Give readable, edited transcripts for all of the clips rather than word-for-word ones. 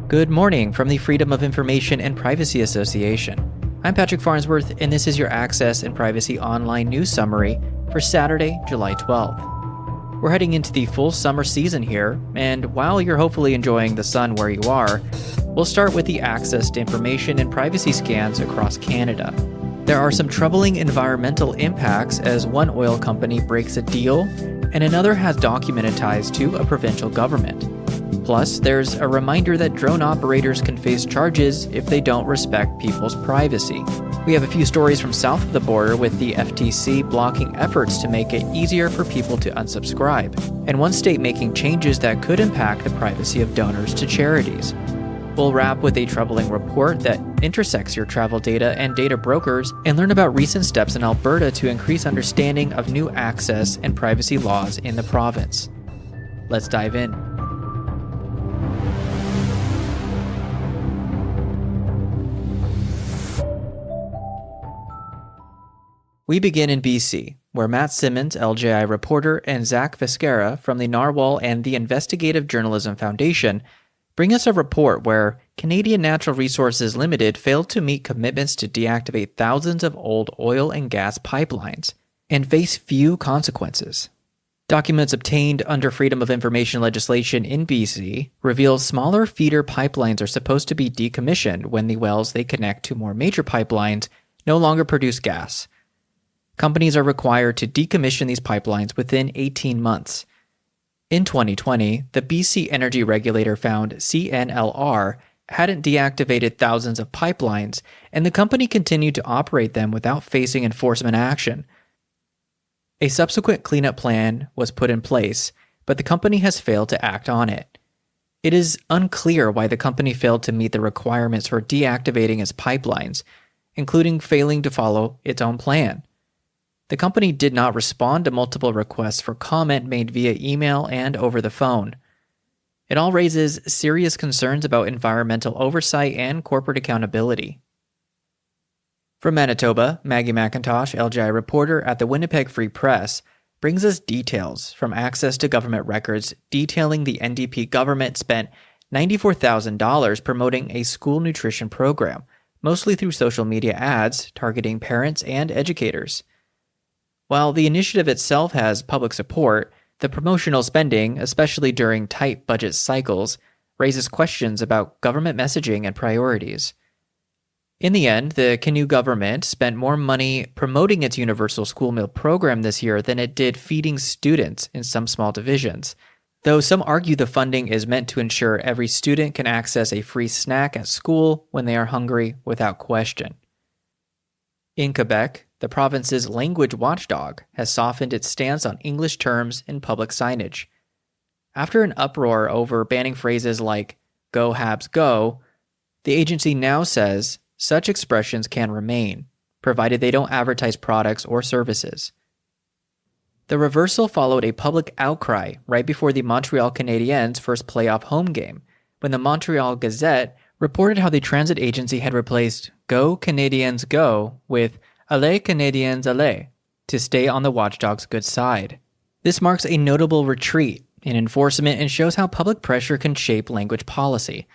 Good morning from the Freedom of Information and Privacy Association. I'm Patrick Farnsworth, and this is your Access and Privacy Online News Summary for Saturday, July 12th. We're heading into the full summer season here, and while you're hopefully enjoying the sun where you are, we'll start with the access to information and privacy scans across Canada. There are some troubling environmental impacts as one oil company breaks a deal and another has documented ties to a provincial government. Plus, there's a reminder that drone operators can face charges if they don't respect people's privacy. We have a few stories from south of the border with the FTC blocking efforts to make it easier for people to unsubscribe, and one state making changes that could impact the privacy of donors to charities. We'll wrap with a troubling report that intersects your travel data and data brokers, and learn about recent steps in Alberta to increase understanding of new access and privacy laws in the province. Let's dive in. We begin in BC, where Matt Simmons, LJI reporter, and Zach Viscara from the Narwhal and the Investigative Journalism Foundation bring us a report where Canadian Natural Resources Limited failed to meet commitments to deactivate thousands of old oil and gas pipelines and face few consequences. Documents obtained under Freedom of Information legislation in BC reveal smaller feeder pipelines are supposed to be decommissioned when the wells they connect to more major pipelines no longer produce gas. Companies are required to decommission these pipelines within 18 months. In 2020, the BC Energy Regulator found CNLR hadn't deactivated thousands of pipelines, and the company continued to operate them without facing enforcement action. A subsequent cleanup plan was put in place, but the company has failed to act on it. It is unclear why the company failed to meet the requirements for deactivating its pipelines, including failing to follow its own plan. The company did not respond to multiple requests for comment made via email and over the phone. It all raises serious concerns about environmental oversight and corporate accountability. From Manitoba, Maggie McIntosh, LGI reporter at the Winnipeg Free Press, brings us details from access to government records detailing the NDP government spent $94,000 promoting a school nutrition program, mostly through social media ads targeting parents and educators. While the initiative itself has public support, the promotional spending, especially during tight budget cycles, raises questions about government messaging and priorities. In the end, the Canoe government spent more money promoting its universal school meal program this year than it did feeding students in some small divisions, though some argue the funding is meant to ensure every student can access a free snack at school when they are hungry without question. In Quebec, the province's language watchdog has softened its stance on English terms in public signage. After an uproar over banning phrases like "Go Habs Go," the agency now says such expressions can remain, provided they don't advertise products or services. The reversal followed a public outcry right before the Montreal Canadiens' first playoff home game, when the Montreal Gazette reported how the transit agency had replaced "Go Canadiens Go" with "Allez Canadiens Allez" to stay on the watchdog's good side. This marks a notable retreat in enforcement and shows how public pressure can shape language policy.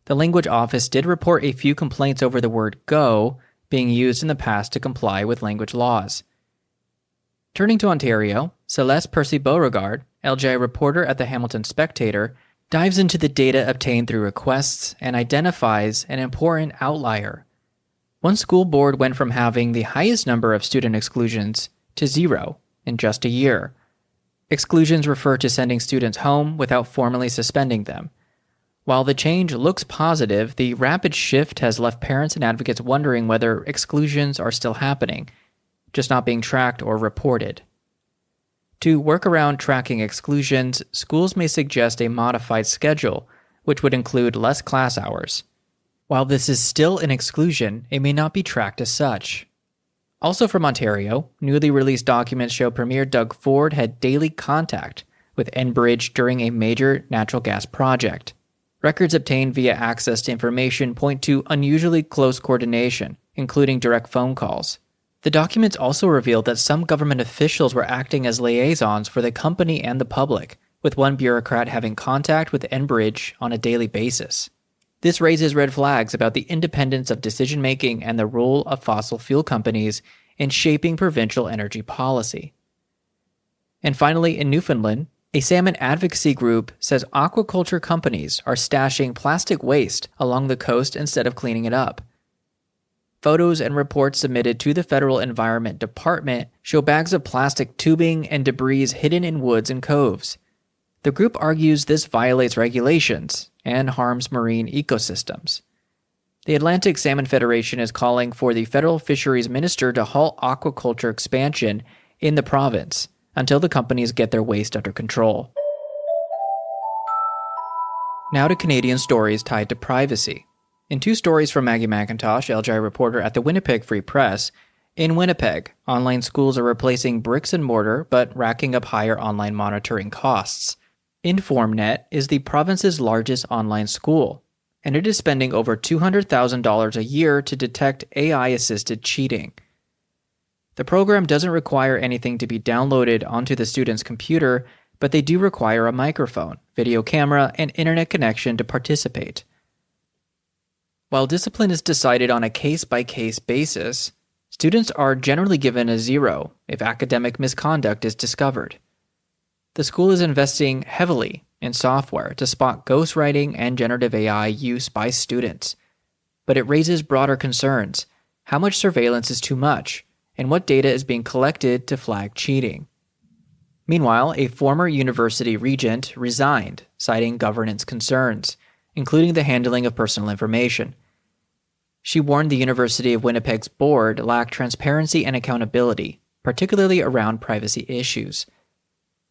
The language office did report a few complaints over the word "go" being used in the past to comply with language laws. Turning to Ontario, Celeste Percy-Beauregard, LGI reporter at the Hamilton Spectator, dives into the data obtained through requests and identifies an important outlier. One school board went from having the highest number of student exclusions to 0 in just a year. Exclusions refer to sending students home without formally suspending them. While the change looks positive, the rapid shift has left parents and advocates wondering whether exclusions are still happening, just not being tracked or reported. To work around tracking exclusions, schools may suggest a modified schedule, which would include less class hours. While this is still an exclusion, it may not be tracked as such. Also from Ontario, newly released documents show Premier Doug Ford had daily contact with Enbridge during a major natural gas project. Records obtained via access to information point to unusually close coordination, including direct phone calls. The documents also revealed that some government officials were acting as liaisons for the company and the public, with one bureaucrat having contact with Enbridge on a daily basis. This raises red flags about the independence of decision-making and the role of fossil fuel companies in shaping provincial energy policy. And finally, in Newfoundland, a salmon advocacy group says aquaculture companies are stashing plastic waste along the coast instead of cleaning it up. Photos and reports submitted to the Federal Environment Department show bags of plastic tubing and debris hidden in woods and coves. The group argues this violates regulations and harms marine ecosystems. The Atlantic Salmon Federation is calling for the federal fisheries minister to halt aquaculture expansion in the province until the companies get their waste under control. Now to Canadian stories tied to privacy. In two stories from Maggie McIntosh, LGI reporter at the Winnipeg Free Press, in Winnipeg, online schools are replacing bricks and mortar but racking up higher online monitoring costs. InformNet is the province's largest online school, and it is spending over $200,000 a year to detect AI-assisted cheating. The program doesn't require anything to be downloaded onto the student's computer, but they do require a microphone, video camera, and internet connection to participate. While discipline is decided on a case-by-case basis, students are generally given a 0 if academic misconduct is discovered. The school is investing heavily in software to spot ghostwriting and generative AI use by students. But it raises broader concerns. How much surveillance is too much, and what data is being collected to flag cheating? Meanwhile, a former university regent resigned, citing governance concerns, including the handling of personal information. She warned the University of Winnipeg's board lacked transparency and accountability, particularly around privacy issues.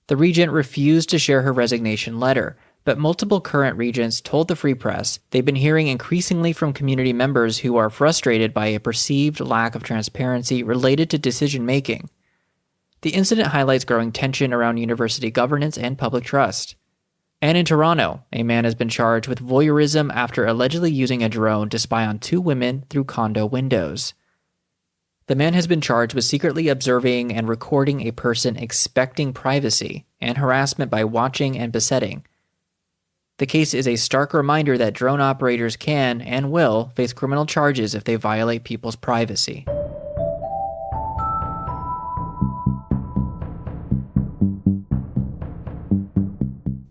The regent refused to share her resignation letter, but multiple current regents told the Free Press they've been hearing increasingly from community members who are frustrated by a perceived lack of transparency related to decision-making. The incident highlights growing tension around university governance and public trust. And in Toronto, a man has been charged with voyeurism after allegedly using a drone to spy on two women through condo windows. The man has been charged with secretly observing and recording a person expecting privacy and harassment by watching and besetting. The case is a stark reminder that drone operators can and will face criminal charges if they violate people's privacy.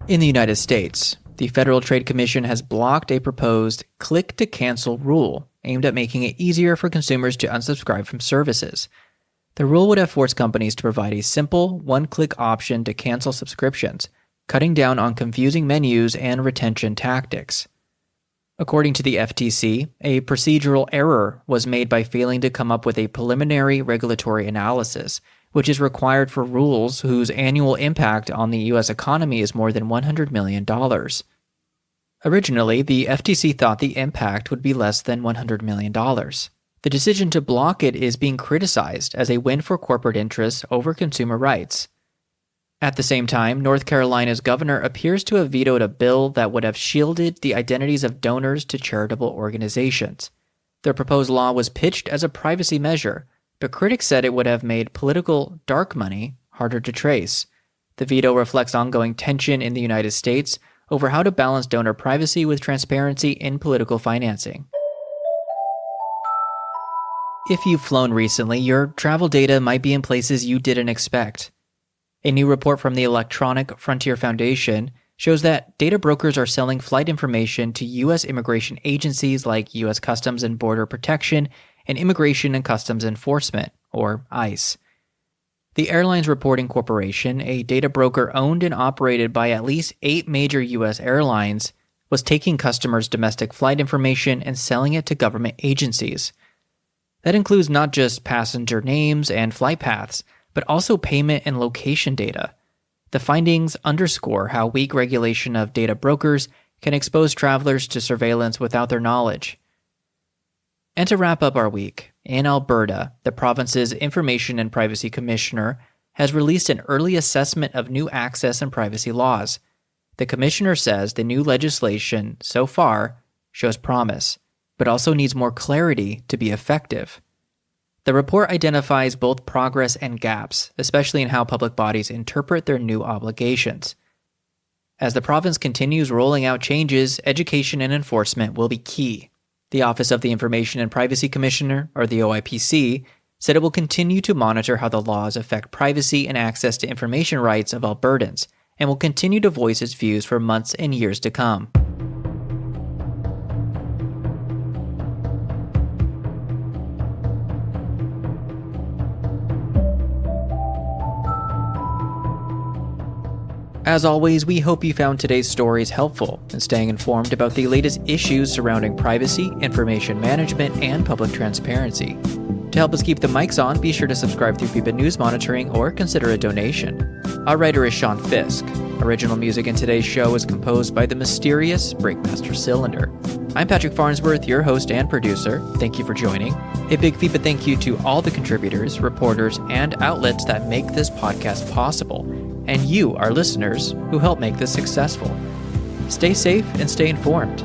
In the United States, the Federal Trade Commission has blocked a proposed click-to-cancel rule aimed at making it easier for consumers to unsubscribe from services. The rule would have forced companies to provide a simple, one-click option to cancel subscriptions, cutting down on confusing menus and retention tactics. According to the FTC, a procedural error was made by failing to come up with a preliminary regulatory analysis, which is required for rules whose annual impact on the U.S. economy is more than $100 million. Originally, the FTC thought the impact would be less than $100 million. The decision to block it is being criticized as a win for corporate interests over consumer rights. At the same time, North Carolina's governor appears to have vetoed a bill that would have shielded the identities of donors to charitable organizations. The proposed law was pitched as a privacy measure, but critics said it would have made political dark money harder to trace. The veto reflects ongoing tension in the United States over how to balance donor privacy with transparency in political financing. If you've flown recently, your travel data might be in places you didn't expect. A new report from the Electronic Frontier Foundation shows that data brokers are selling flight information to U.S. immigration agencies like U.S. Customs and Border Protection and Immigration and Customs Enforcement, or ICE. The Airlines Reporting Corporation, a data broker owned and operated by at least 8 major U.S. airlines, was taking customers' domestic flight information and selling it to government agencies. That includes not just passenger names and flight paths, but also payment and location data. The findings underscore how weak regulation of data brokers can expose travelers to surveillance without their knowledge. And to wrap up our week, in Alberta, the province's Information and Privacy Commissioner has released an early assessment of new access and privacy laws. The commissioner says the new legislation, so far, shows promise, but also needs more clarity to be effective. The report identifies both progress and gaps, especially in how public bodies interpret their new obligations. As the province continues rolling out changes, education and enforcement will be key. The Office of the Information and Privacy Commissioner, or the OIPC, said it will continue to monitor how the laws affect privacy and access to information rights of Albertans, and will continue to voice its views for months and years to come. As always, we hope you found today's stories helpful in staying informed about the latest issues surrounding privacy, information management, and public transparency. To help us keep the mics on, be sure to subscribe through FIBA News Monitoring or consider a donation. Our writer is Sean Fisk. Original music in today's show is composed by the mysterious Breakmaster Cylinder. I'm Patrick Farnsworth, your host and producer. Thank you for joining. A big FIBA thank you to all the contributors, reporters, and outlets that make this podcast possible, and you, our listeners, who help make this successful. Stay safe and stay informed.